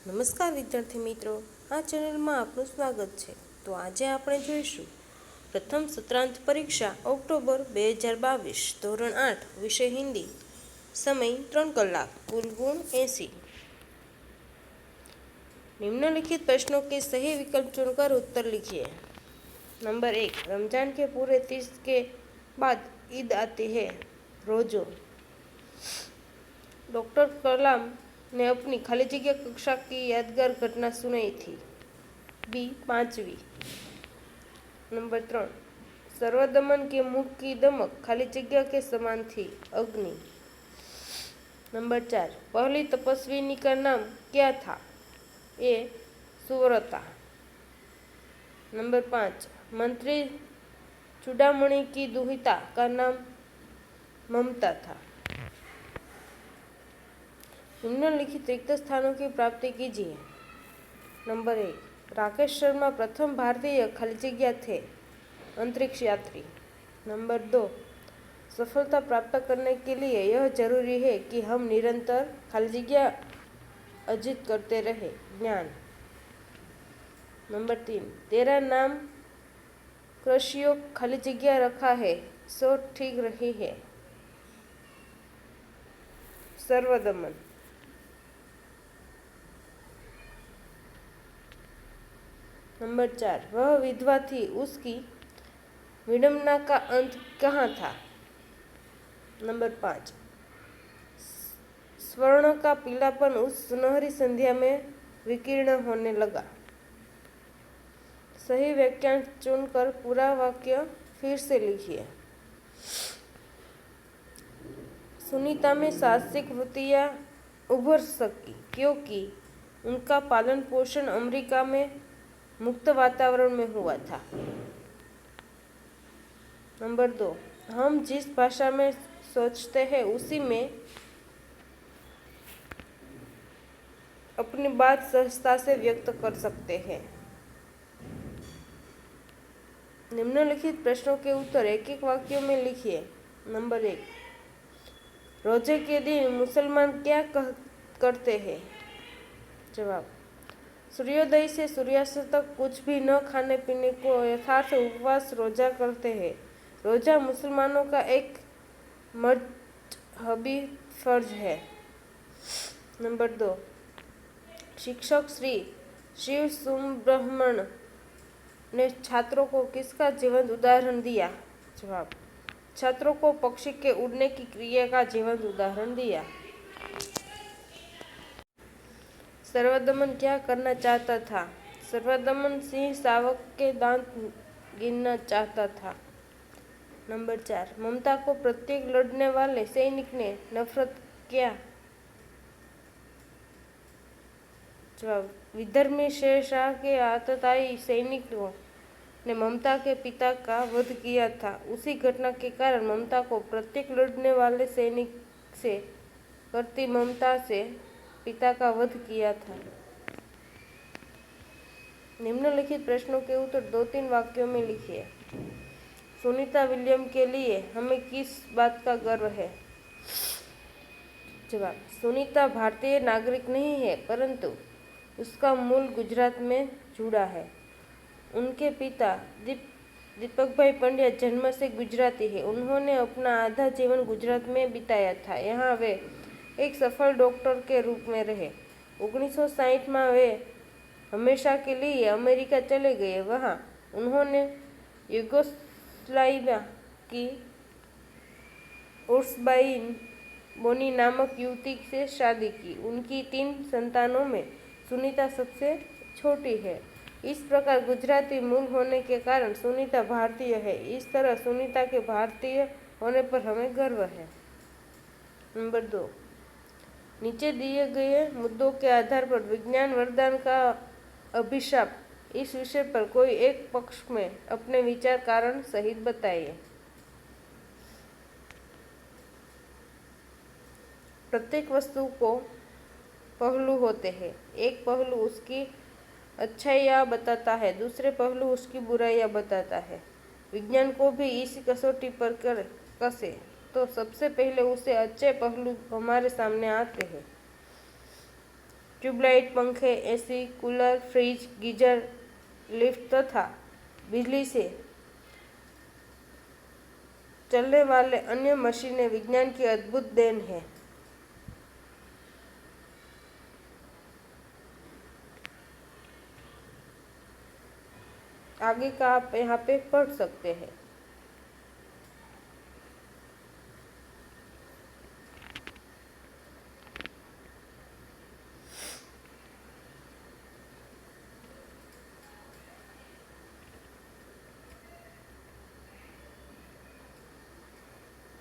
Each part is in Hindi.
નમસ્કાર વિદ્યાર્થી મિત્રો, આ ચેનલમાં આપનું સ્વાગત છે. તો આજે આપણે જોઈશું પ્રથમ સત્રાંત પરીક્ષા ઓક્ટોબર 2022, ધોરણ 8, વિષય હિન્દી, સમય 3 કલાક, કુલ ગુણ 80. निम्नलिखित प्रश्नों के सही विकल्प चुनकर उत्तर लिखिए. नंबर 1, रमजान के पूरे 30 के बाद ईद आती है. रोजो. डॉक्टर कलाम ने अपनी खाली जगह कक्षा की यादगार घटना सुनाई थी. बी 5वीं. नंबर 3, सर्वदमन के मुख की दमक खाली जगह के समान थी. अग्नि. नंबर 4, पहली तपस्विनी का नाम क्या था. ए सुव्रता. नंबर 5, मंत्री चूड़ामणि की दुहिता का नाम ममता था. निम्नलिखित रिक्त स्थानों की प्राप्ति कीजिए. नंबर 1, राकेश शर्मा प्रथम भारतीय खाली जगह थे. अंतरिक्ष यात्री. नंबर 2, सफलता प्राप्त करने के लिए यह जरूरी है कि हम निरंतर खाली जगह अर्जित करते रहे. ज्ञान. नंबर 3, तेरा नाम कृषियों खाली जगह रखा है सो ठीक रही है. सर्वदमन. नंबर 4, वह विधवा थी, उसकी विडंबना का अंत कहाँ था. नंबर 5, स्वर्ण का पीलापन उस सुनहरी संध्या में विकीर्ण होने लगा. सही व्याख्यान चुनकर पूरा वाक्य फिर से लिखिए. सुनीता में साहसिक वृत्तियां उभर सकी क्योंकि उनका पालन पोषण अमेरिका में मुक्त वातावरण में हुआ था. नंबर 2, हम जिस भाषा में सोचते हैं उसी में अपनी बात सहजता से व्यक्त कर सकते हैं. निम्नलिखित प्रश्नों के उत्तर एक एक वाक्यों में लिखिए. नंबर 1, रोजे के दिन मुसलमान क्या करते हैं. जवाब, सूर्योदय से सूर्यास्त तक कुछ भी न खाने पीने को यथार्थ उपवास रोजा करते हैं. रोजा मुसलमानों का एक मजहबी फर्ज है. नंबर 2, शिक्षक श्री शिव सुब्रह्मण्य ने छात्रों को किसका जीवंत उदाहरण दिया. जवाब, छात्रों को पक्षी के उड़ने की क्रिया का जीवंत उदाहरण दिया. सर्वदमन क्या करना चाहता था. सर्वदमन सिंह शावक के दांत गिनना चाहता था. नंबर 4, ममता को प्रत्येक लड़ने वाले सैनिक ने नफरत किया. जवाब, विधर्मी शेरशाह के आतताई सैनिकों ने ममता के पिता का वध किया था. उसी घटना के कारण ममता को प्रत्येक लड़ने वाले सैनिक से करती ममता से पिता का वध किया था. निम्नलिखित प्रश्नों के उत्तर 2-3 वाक्यों में लिखिए. सुनीता विलियम के लिए हमें किस बात का गर्व है. जवाब, सुनीता भारतीय नागरिक नहीं है परंतु उसका मूल गुजरात में जुड़ा है. उनके पिता दीपक भाई पंड्या जन्म से गुजराती है. उन्होंने अपना आधा जीवन गुजरात में बिताया था. यहाँ वे एक सफल डॉक्टर के रूप में रहे. 1960 में वे हमेशा के लिए अमेरिका चले गए. वहाँ उन्होंने युगोस्लाविया की उर्सबाइन बोनी नामक युवती से शादी की. उनकी 3 संतानों में सुनीता सबसे छोटी है. इस प्रकार गुजराती मूल होने के कारण सुनीता भारतीय है. इस तरह सुनीता के भारतीय होने पर हमें गर्व है. नंबर 2, नीचे दिए गए मुद्दों के आधार पर विज्ञान वरदान का अभिशाप इस विषय पर कोई एक पक्ष में अपने विचार कारण सहित बताइए. प्रत्येक वस्तु को पहलू होते हैं. एक पहलू उसकी अच्छाइयाँ बताता है, दूसरे पहलू उसकी बुराइयाँ बताता है. विज्ञान को भी इसी कसौटी पर कसे तो सबसे पहले उसे अच्छे पहलू हमारे सामने आते हैं. ट्यूबलाइट, पंखे, AC, cooler, fridge, geyser, lift तथा बिजली से चलने वाले अन्य मशीनें विज्ञान की अद्भुत देन है। आगे का आप यहाँ पे पढ़ सकते हैं।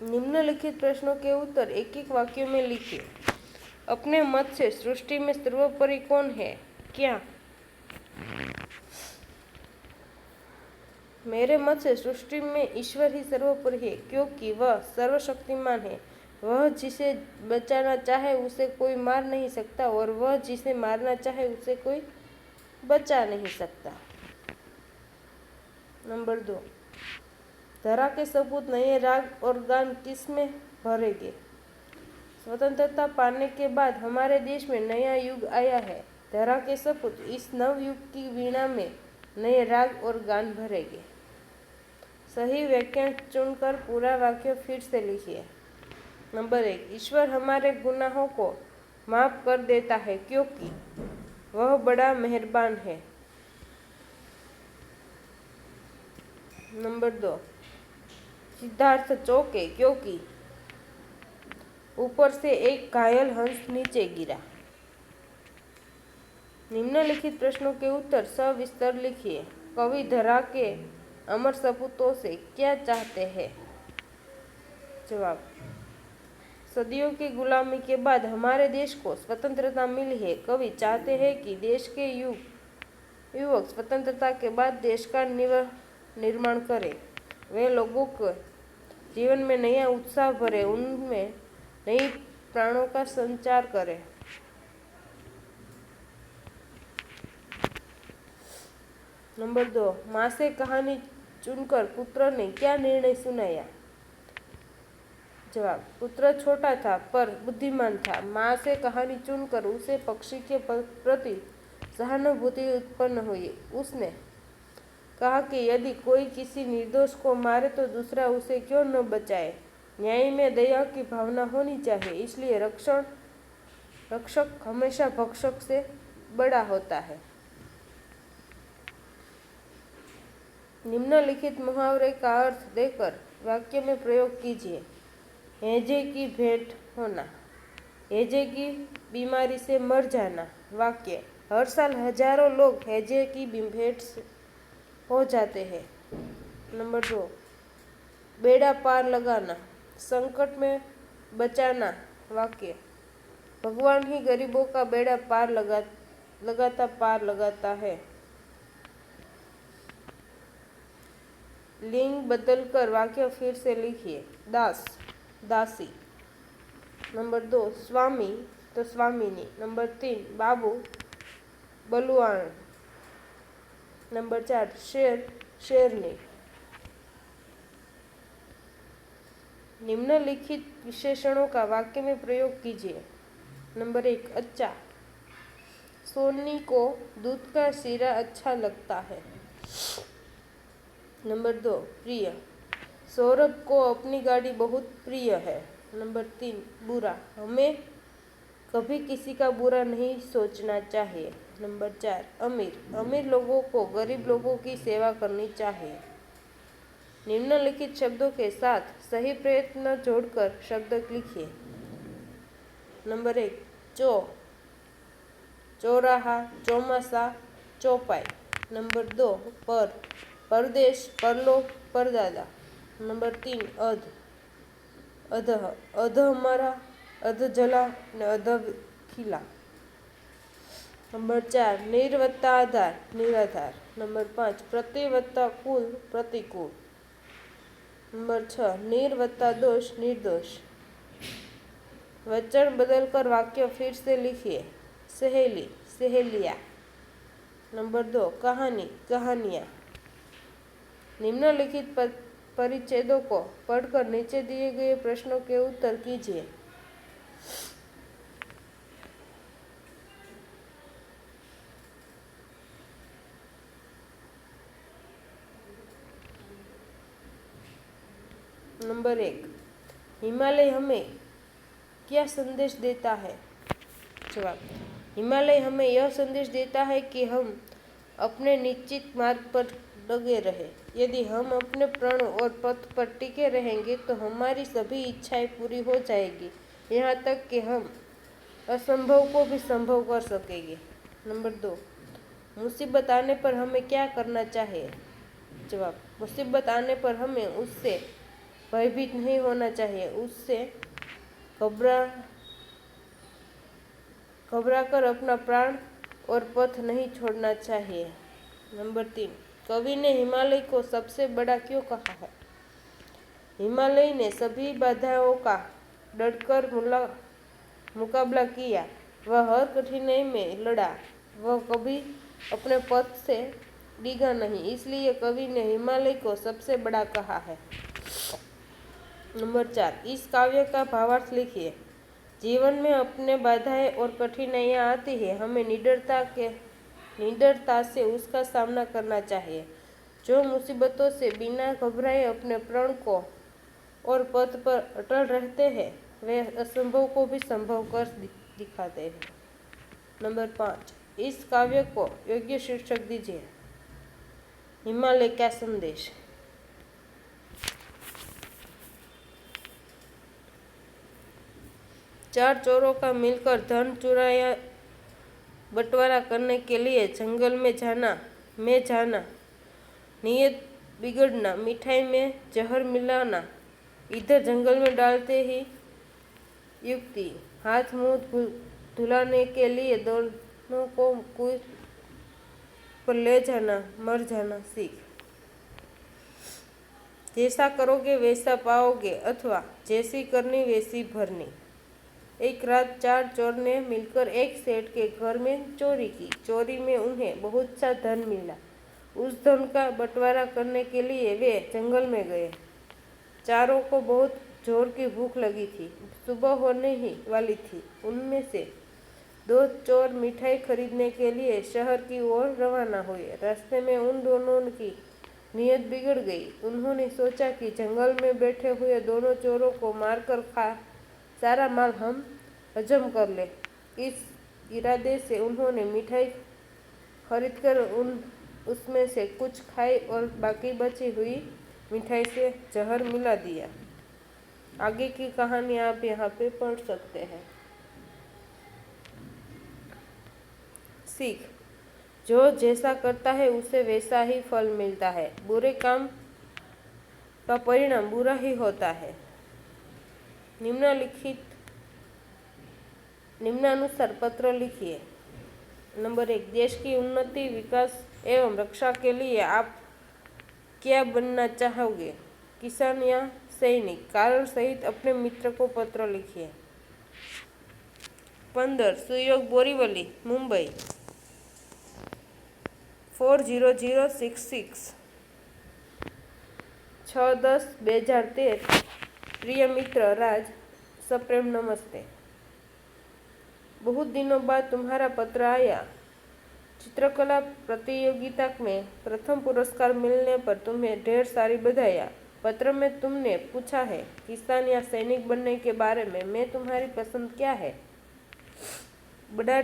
निम्नलिखित प्रश्नों के उत्तर एक एक वाक्य में लिखिए। अपने मत से सृष्टि में सर्वोपरि कौन है? क्या? मेरे मत से सृष्टि में ईश्वर ही सर्वोपरि है, क्योंकि वह सर्वशक्तिमान है। वह जिसे बचाना चाहे उसे कोई मार नहीं सकता और वह जिसे मारना चाहे उसे कोई बचा नहीं सकता। नंबर 2, धरा के सपूत नए राग और गान किस में भरेंगे? स्वतंत्रता पाने के बाद हमारे देश में नया युग आया है। धरा के सपूत इस नव युग की वीणा में नए राग और गान भरेंगे। सही व्याख्यान चुनकर पूरा वाक्य फिर से लिखिए। नंबर 1, ईश्वर हमारे गुनाहों को माफ कर देता है क्योंकि वह बड़ा मेहरबान है। नंबर 2, सिद्धार्थ चौंके क्योंकि ऊपर से एक घायल हंस नीचे गिरा। निम्नलिखित प्रश्नों के उत्तर सविस्तर लिखिए। कवि धरा के अमर सपूतों से क्या चाहते हैं? जवाब, सदियों की गुलामी के बाद हमारे देश को स्वतंत्रता मिली है। कवि चाहते हैं कि देश के युवक स्वतंत्रता के बाद देश का निर्माण करें। वे लोगों को जीवन में नया उत्साह भरे, उनमें नई प्राणों का संचार करें। नंबर 2, माँ से कहानी चुनकर पुत्र ने क्या निर्णय सुनाया? जवाब, पुत्र छोटा था पर बुद्धिमान था। माँ से कहानी चुनकर उसे पक्षी के प्रति सहानुभूति उत्पन्न हुई। उसने कहा कि यदि कोई किसी निर्दोष को मारे तो दूसरा उसे क्यों न बचाए। न्याय में दया की भावना होनी चाहिए, इसलिए रक्षक हमेशा भक्षक से बड़ा होता है। निम्नलिखित मुहावरे का अर्थ देकर वाक्य में प्रयोग कीजिए। हैजे की भेंट होना, हैजे की बीमारी से मर जाना। वाक्य, हर साल हजारों लोग हैजे की भेंट हो जाते हैं। नंबर 2, बेड़ा पार लगाना, संकट में बचाना। वाक्य, भगवान ही गरीबों का बेड़ा पार लगाता है। लिंग बदलकर वाक्य फिर से लिखिए। दास, दासी। नंबर 2, स्वामी तो स्वामिनी। नंबर 3, बाबू, बलुआन। नंबर 4, शेर, शेरनी। निम्नलिखित विशेषणों का वाक्य में प्रयोग कीजिए। नंबर 1, अच्छा, सोनी को दूध का शीरा अच्छा लगता है। नंबर 2, प्रिय, सौरभ को अपनी गाड़ी बहुत प्रिय है। नंबर 3, बुरा, हमें कभी किसी का बुरा नहीं सोचना चाहिए। नंबर 4, अमीर, अमीर लोगों को गरीब लोगों की सेवा करनी चाहिए। निम्नलिखित शब्दों के साथ सही प्रयत्न जोड़कर शब्द लिखिए। नंबर 1, चौराहा, चौमासा, चौपाई। नंबर 2, परदेश, परलोक, परदादा। नंबर 3, अधः, अधमरा, अधजला ने अधखिला। नंबर 4, नीर वत्ता आधार, निराधार। नंबर 5, प्रति वत्ता कुल, प्रतिकूल। नंबर 6, नीर वत्ता दोष, निर्दोष। वचन बदलकर वाक्य फिर से लिखिए। सहेली, सहेलिया। नंबर 2, कहानी, कहानियाँ। निम्नलिखित परिच्छेदों को पढ़कर नीचे दिए गए प्रश्नों के उत्तर कीजिए। नंबर 1, हिमालय हमें क्या संदेश देता है? जवाब, हिमालय हमें यह संदेश देता है कि हम अपने निश्चित मार्ग पर डगे रहे। यदि हम अपने प्रण और पथ पर टिके रहेंगे तो हमारी सभी इच्छाएं पूरी हो जाएगी, यहाँ तक कि हम असंभव को भी संभव कर सकेंगे। नंबर 2, मुसीबत आने पर हमें क्या करना चाहिए? जवाब, मुसीबत आने पर हमें उससे भयभीत नहीं होना चाहिए, उससे घबरा कर अपना प्राण और पथ नहीं छोड़ना चाहिए। नंबर 3, कवि ने हिमालय को सबसे बड़ा क्यों कहा है? हिमालय ने सभी बाधाओं का डटकर मुकाबला किया, वह हर कठिनाई में लड़ा, वह कभी अपने पथ से डिगा नहीं, इसलिए कवि ने हिमालय को सबसे बड़ा कहा है। नंबर 4, इस काव्य का भावार्थ लिखिए। जीवन में अपने बाधाएं और कठिनाइयाँ आती है, हमें निडरता से उसका सामना करना चाहिए। जो मुसीबतों से बिना घबराए अपने प्रण को और पथ पर अटल रहते हैं, वे असंभव को भी संभव कर दिखाते हैं। नंबर 5, इस काव्य को योग्य शीर्षक दीजिए। हिमालय का संदेश। चार चोरों का मिलकर धन चुराया बंटवारा करने के लिए जंगल में जाना, नीयत बिगड़ना, मिठाई में जहर मिलाना, इधर जंगल में डालते ही युक्ति, हाथ मुंह धुलाने के लिए दोनों को कुएं पर ले जाना, मर जाना सीख। जैसा करोगे वैसा पाओगे अथवा जैसी करनी वैसी भरनी। एक रात चार चोर ने मिलकर एक सेठ के घर में चोरी की। चोरी में उन्हें बहुत सा धन मिला। उस धन का बंटवारा करने के लिए वे जंगल में गए। चारों को बहुत जोर की भूख लगी थी। सुबह होने ही वाली थी। उनमें से दो चोर मिठाई खरीदने के लिए शहर की ओर रवाना हुए। रास्ते में उन दोनों की नीयत बिगड़ गई। उन्होंने सोचा कि जंगल में बैठे हुए दोनों चोरों को मारकर सारा माल हम हजम कर ले। इस इरादे से उन्होंने मिठाई खरीदकर उसमें से कुछ खाई और बाकी बची हुई मिठाई से जहर मिला दिया। आगे की कहानी आप यहाँ पे पढ़ सकते हैं। सीख, जो जैसा करता है उसे वैसा ही फल मिलता है। बुरे काम का परिणाम बुरा ही होता है। निम्नानुसार पत्र लिखिए। नंबर 1, देश की उन्नति, विकास एवं रक्षा के लिए आप क्या बनना चाहोगे? किसान या सैनिक? कारण सहित अपने मित्र को पत्र लिखिए। 15, सुयोग बोरीवली, मुंबई 40066, 6/10/2013। प्रिय मित्र राज, सप्रेम नमस्ते। बहुत दिनों बाद तुम्हारा पत्र आया। चित्रकला प्रतियोगिता में प्रथम पुरस्कार मिलने पर तुम्हें ढेर सारी बधाइयाँ। पत्र में तुमने पूछा है किसान या सैनिक बनने के बारे में तुम्हारी पसंद क्या है? बड़ा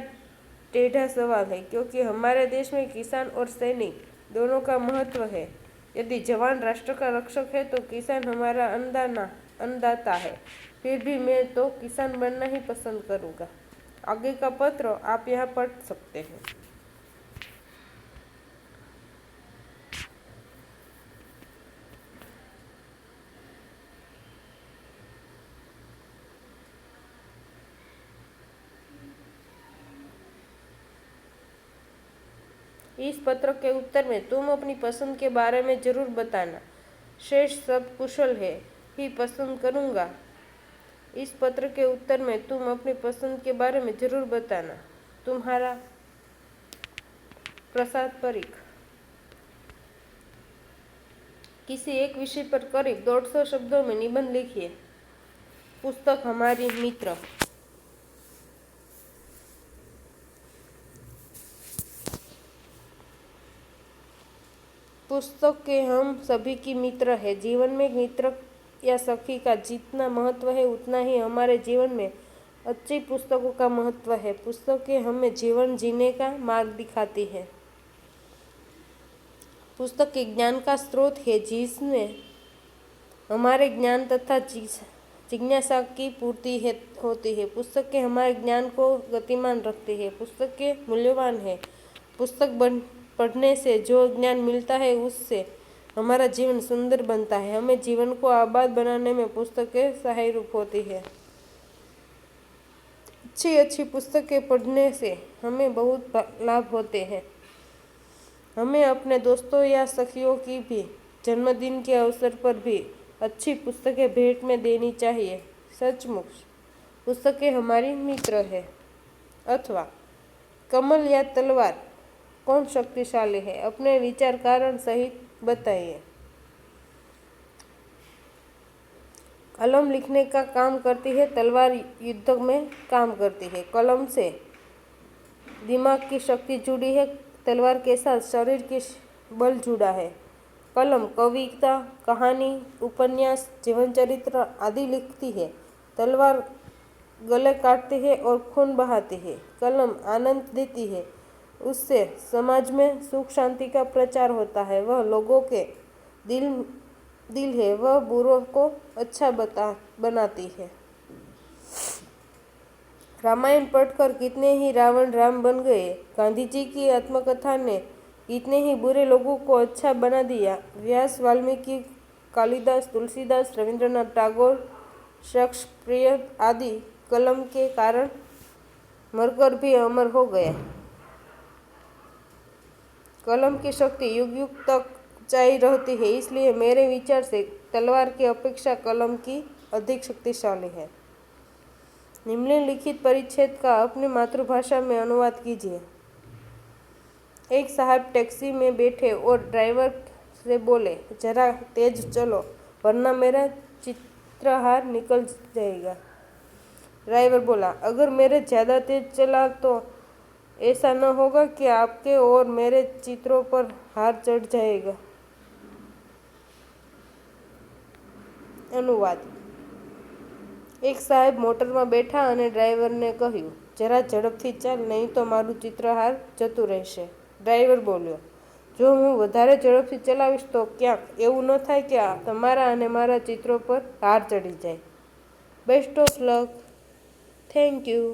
टेढ़ा सवाल है, क्योंकि हमारे देश में किसान और सैनिक दोनों का महत्व है। यदि जवान राष्ट्र का रक्षक है तो किसान हमारा अन्नदाता है। फिर भी मैं तो किसान बनना ही पसंद करूँगा। आगे का पत्र आप यहाँ पढ़ सकते हैं। इस पत्र के उत्तर में तुम अपनी पसंद के बारे में जरूर बताना। शेष सब कुशल है ही पसंद करूँगा। इस पत्र के उत्तर में तुम अपनी पसंद के बारे में जरूर बताना। तुम्हारा प्रसाद परीख। किसी एक विषय पर करीब 150 शब्दों में निबंध लिखिए। पुस्तक हमारी मित्र। पुस्तक के हम सभी की मित्र है। जीवन में मित्र या सखी का जितना महत्व है उतना ही हमारे जीवन में अच्छी पुस्तकों का महत्व है। पुस्तकें हमें जीवन जीने का मार्ग दिखाती है। पुस्तक एक ज्ञान का स्रोत है जिसमें हमारे ज्ञान तथा जिज्ञासा की पूर्ति होती है। पुस्तकें हमारे ज्ञान को गतिमान रखती है। पुस्तकें मूल्यवान है। पुस्तक पढ़ने से जो ज्ञान मिलता है उससे हमारा जीवन सुंदर बनता है। हमें जीवन को आबाद बनाने में पुस्तकें सहायरूप होती है। अच्छी पुस्तकें पढ़ने से हमें बहुत लाभ होते हैं। हमें अपने दोस्तों या सखियों की भी जन्मदिन के अवसर पर भी अच्छी पुस्तकें भेंट में देनी चाहिए। सचमुच पुस्तकें हमारी मित्र है। अथवा कमल या तलवार कौन शक्तिशाली है? अपने विचार कारण सहित बताइए। कलम लिखने का काम करती है, तलवार युद्ध में काम करती है। कलम से दिमाग की शक्ति जुड़ी है, तलवार के साथ शरीर की बल जुड़ा है। कलम कविता, कहानी, उपन्यास, जीवन चरित्र आदि लिखती है। तलवार गले काटती है और खून बहाती है। कलम आनंद देती है, उससे समाज में सुख शांति का प्रचार होता है। वह लोगों के दिल है, वह बुरों को अच्छा बनाती है। रामायण पढ़कर कितने ही रावण राम बन गए। गांधी जी की आत्मकथा ने कितने ही बुरे लोगों को अच्छा बना दिया। व्यास, वाल्मीकि, कालिदास, तुलसीदास, रविंद्रनाथ टैगोर, शेक्सपियर आदि कलम के कारण मरकर भी अमर हो गए। कलम की शक्ति युग युग तक जारी रहती है, इसलिए मेरे विचार से तलवार की अपेक्षा कलम की अधिक शक्तिशाली है। निम्नलिखित परिच्छेद का अपनी मातृभाषा में अनुवाद कीजिए। एक साहब टैक्सी में बैठे और ड्राइवर से बोले, जरा तेज चलो वरना मेरा चित्रहार निकल जाएगा। ड्राइवर बोला, अगर मेरे ज़्यादा तेज चला तो ऐसा न होगा कि आपके और मेरे चित्रों पर हार चढ़ जाएगा। अनुवाद। એક સાહેબ મોટરમાં બેઠા અને ડ્રાઈવરને કહ્યું, જરા ઝડપથી ચાલ, નહીં તો મારું ચિત્રહાર જતું રહેશે। ડ્રાઈવર બોલ્યો, જો હું વધારે ઝડપથી ચલાવીશ તો ક્યાંક એવું ન થાય કે તમારા અને મારા ચિત્રો પર હાર ચડી જાય। Best of luck. Thank you.